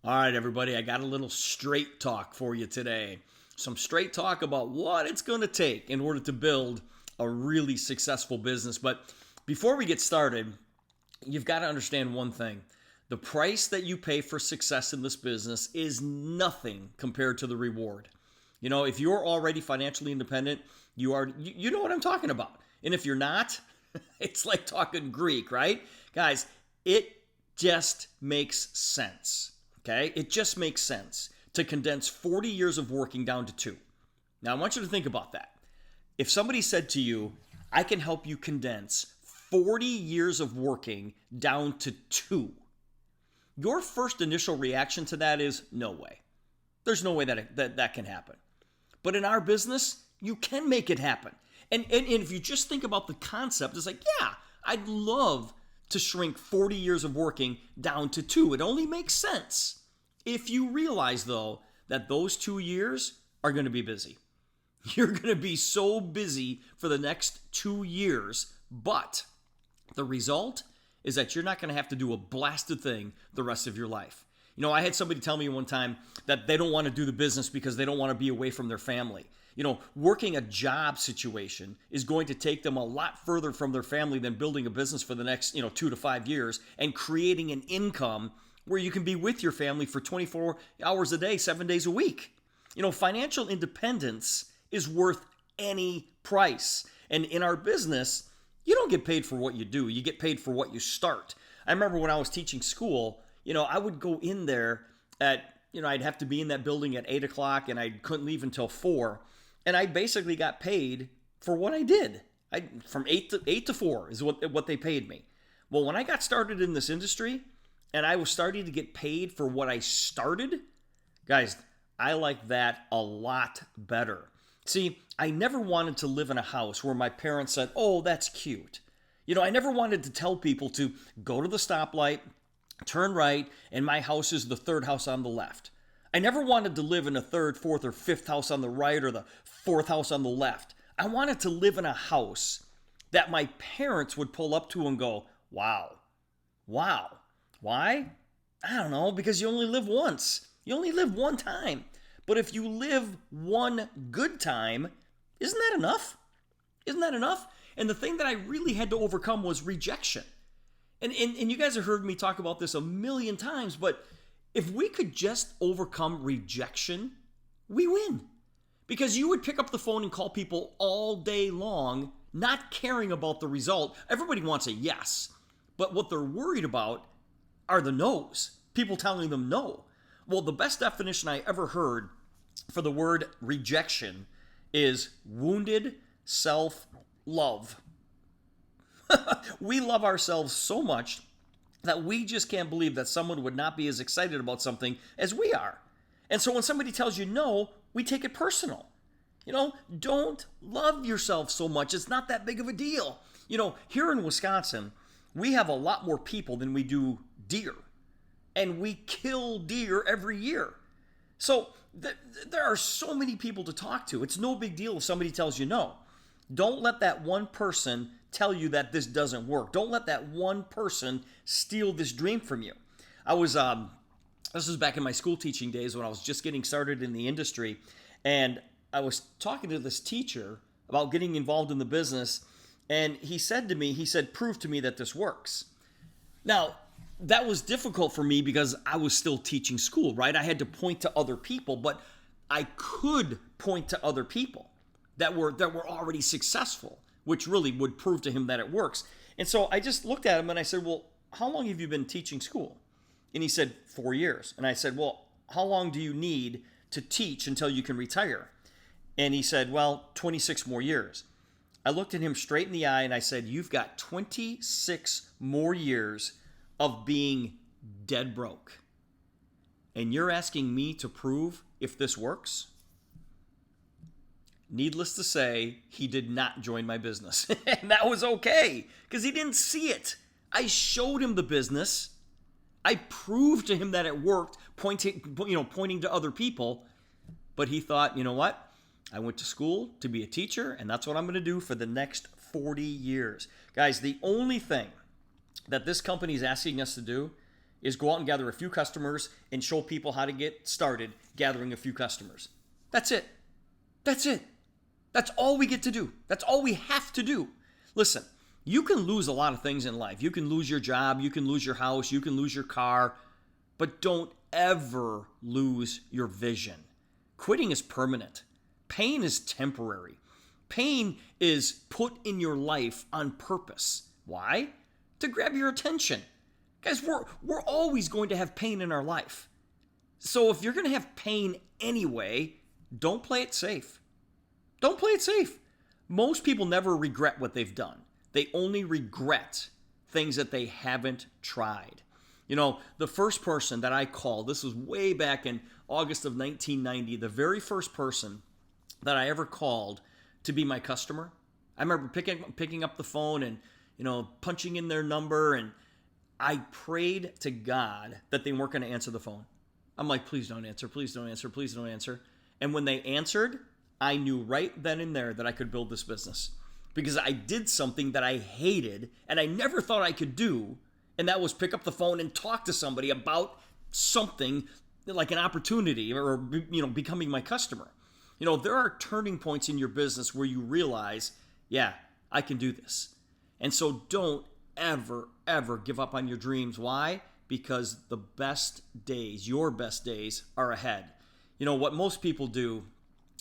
All right, everybody, I got a little straight talk for you today. Some straight talk about what it's going to take in order to build a really successful business. But before we get started, you've got to understand one thing. The price that you pay for success in this business is nothing compared to the reward. You know, if you're already financially independent, you know what I'm talking about. And if you're not, it's like talking Greek, right? Guys, it just makes sense. Okay? It just makes sense to condense 40 years of working down to 2. Now, I want you to think about that. If somebody said to you, I can help you condense 40 years of working down to 2, your first initial reaction to that is, no way. There's no way that can happen. But in our business, you can make it happen. And if you just think about the concept, it's like, yeah, I'd love to shrink 40 years of working down to 2. It only makes sense if you realize, though, that those 2 years are going to be busy. You're going to be so busy for the next 2 years, but the result is that you're not going to have to do a blasted thing the rest of your life. You know, I had somebody tell me one time that they don't want to do the business because they don't want to be away from their family. You know, working a job situation is going to take them a lot further from their family than building a business for the next, 2 to 5 years and creating an income where you can be with your family for 24 hours a day, 7 days a week. You know, financial independence is worth any price. And in our business, you don't get paid for what you do. You get paid for what you start. I remember when I was teaching school, I would go in there at, I'd have to be in that building at 8 o'clock and I couldn't leave until 4. And I basically got paid for what I did. From 8 to 4 is what they paid me. Well, when I got started in this industry and I was starting to get paid for what I started, guys, I like that a lot better. See, I never wanted to live in a house where my parents said, oh, that's cute. I never wanted to tell people to go to the stoplight, turn right, and my house is the third house on the left. I never wanted to live in a third, fourth, or fifth house on the right or the fourth house on the left. I wanted to live in a house that my parents would pull up to and go, wow. Why? I don't know, because you only live once. You only live one time. But if you live one good time, isn't that enough? Isn't that enough? And the thing that I really had to overcome was rejection. And you guys have heard me talk about this a million times, but if we could just overcome rejection, we win. Because you would pick up the phone and call people all day long, not caring about the result. Everybody wants a yes. But what they're worried about are the no's. People telling them no. Well, the best definition I ever heard for the word rejection is wounded self-love. We love ourselves so much that we just can't believe that someone would not be as excited about something as we are. And so when somebody tells you no, we take it personal. Don't love yourself so much. It's not that big of a deal. Here in Wisconsin, we have a lot more people than we do deer. And we kill deer every year. So there are so many people to talk to. It's no big deal if somebody tells you no. Don't let that one person tell you that this doesn't work. Don't let that one person steal this dream from you. This was back in my school teaching days when I was just getting started in the industry. And I was talking to this teacher about getting involved in the business. And he said, prove to me that this works. Now, that was difficult for me because I was still teaching school, right? I had to point to other people, but I could point to other people that were already successful, which really would prove to him that it works. And so I just looked at him and I said, well, how long have you been teaching school? And he said, 4 years. And I said, well, how long do you need to teach until you can retire? And he said, well, 26 more years. I looked at him straight in the eye and I said, you've got 26 more years of being dead broke. And you're asking me to prove if this works? Needless to say, he did not join my business. And that was okay, because he didn't see it. I showed him the business. I proved to him that it worked, pointing to other people. But he thought, you know what? I went to school to be a teacher, and that's what I'm going to do for the next 40 years. Guys, the only thing that this company is asking us to do is go out and gather a few customers and show people how to get started gathering a few customers. That's it. That's it. That's all we get to do. That's all we have to do. Listen, you can lose a lot of things in life. You can lose your job, you can lose your house, you can lose your car, but don't ever lose your vision. Quitting is permanent. Pain is temporary. Pain is put in your life on purpose. Why? To grab your attention. Guys, we're always going to have pain in our life. So if you're going to have pain anyway, don't play it safe. Don't play it safe. Most people never regret what they've done. They only regret things that they haven't tried. You know, the first person that I called, this was way back in August of 1990, the very first person that I ever called to be my customer. I remember picking up the phone and, punching in their number, and I prayed to God that they weren't going to answer the phone. I'm like, please don't answer, please don't answer, please don't answer. And when they answered, I knew right then and there that I could build this business because I did something that I hated and I never thought I could do, and that was pick up the phone and talk to somebody about something like an opportunity or, becoming my customer. There are turning points in your business where you realize, yeah, I can do this. And so don't ever, ever give up on your dreams. Why? Because the best days, your best days, are ahead. What most people do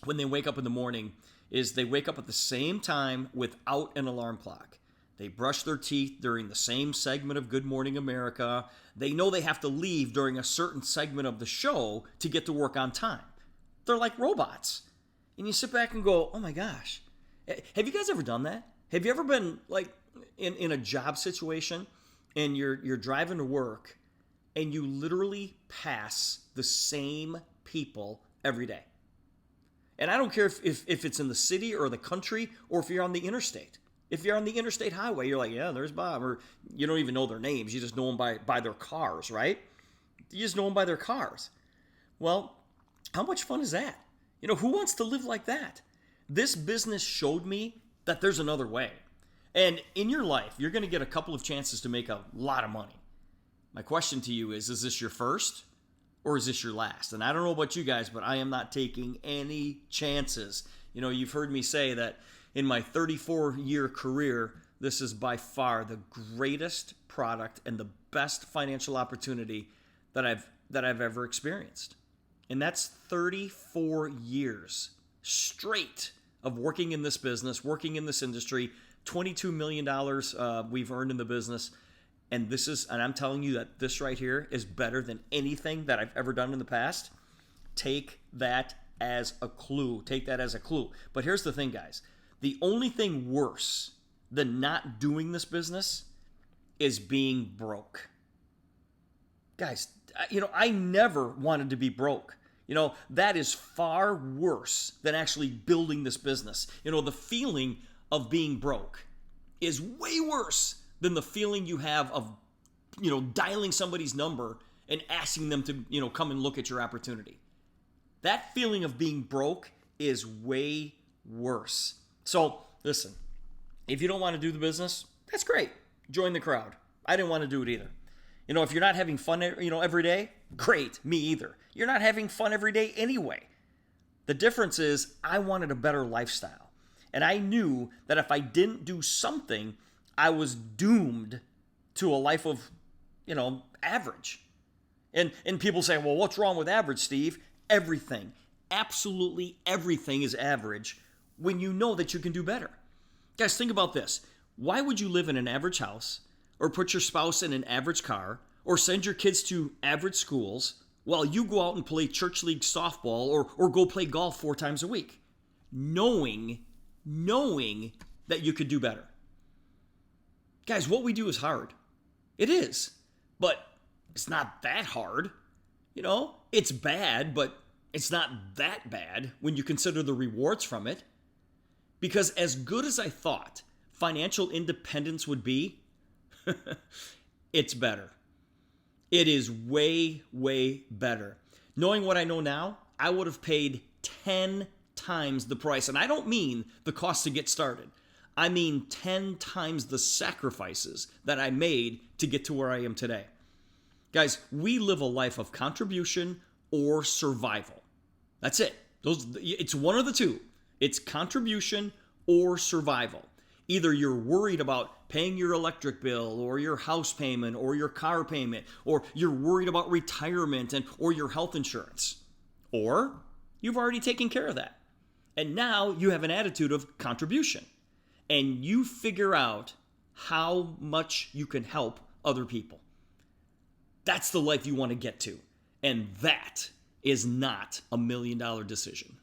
when they wake up in the morning is they wake up at the same time without an alarm clock. They brush their teeth during the same segment of Good Morning America. They know they have to leave during a certain segment of the show to get to work on time. They're like robots. And you sit back and go, oh my gosh. Have you guys ever done that? Have you ever been like in a job situation and you're driving to work and you literally pass the same people every day? And I don't care if it's in the city or the country or if you're on the interstate. If you're on the interstate highway, you're like, yeah, there's Bob. Or you don't even know their names. You just know them by their cars, right? You just know them by their cars. Well, how much fun is that? Who wants to live like that? This business showed me that there's another way. And in your life, you're going to get a couple of chances to make a lot of money. My question to you is this your first or is this your last? And I don't know about you guys, but I am not taking any chances. You've heard me say that in my 34-year career, this is by far the greatest product and the best financial opportunity that I've ever experienced. And that's 34 years straight of working in this business, working in this industry, $22 million we've earned in the business. And I'm telling you that this right here is better than anything that I've ever done in the past. Take that as a clue. Take that as a clue. But here's the thing, guys. The only thing worse than not doing this business is being broke. Guys, I never wanted to be broke. That is far worse than actually building this business. The feeling of being broke is way worse than the feeling you have of, dialing somebody's number and asking them to, come and look at your opportunity. That feeling of being broke is way worse. So, listen, if you don't want to do the business, that's great. Join the crowd. I didn't want to do it either. If you're not having fun, every day, great, me either. You're not having fun every day anyway. The difference is I wanted a better lifestyle. And I knew that if I didn't do something, I was doomed to a life of, average. And people say, well, what's wrong with average, Steve? Everything, absolutely everything is average when you know that you can do better. Guys, think about this. Why would you live in an average house or put your spouse in an average car or send your kids to average schools while you go out and play church league softball or go play golf 4 times a week, knowing that you could do better? Guys, what we do is hard. It is, but it's not that hard. It's bad, but it's not that bad when you consider the rewards from it. Because as good as I thought financial independence would be, it's better. It is way, way better. Knowing what I know now, I would have paid 10 times the price. And I don't mean the cost to get started. I mean 10 times the sacrifices that I made to get to where I am today. Guys, we live a life of contribution or survival. That's it. It's one of the two. It's contribution or survival. Either you're worried about paying your electric bill or your house payment or your car payment, or you're worried about retirement or your health insurance, or you've already taken care of that. And now you have an attitude of contribution, and you figure out how much you can help other people. That's the life you want to get to. And that is not $1 million decision.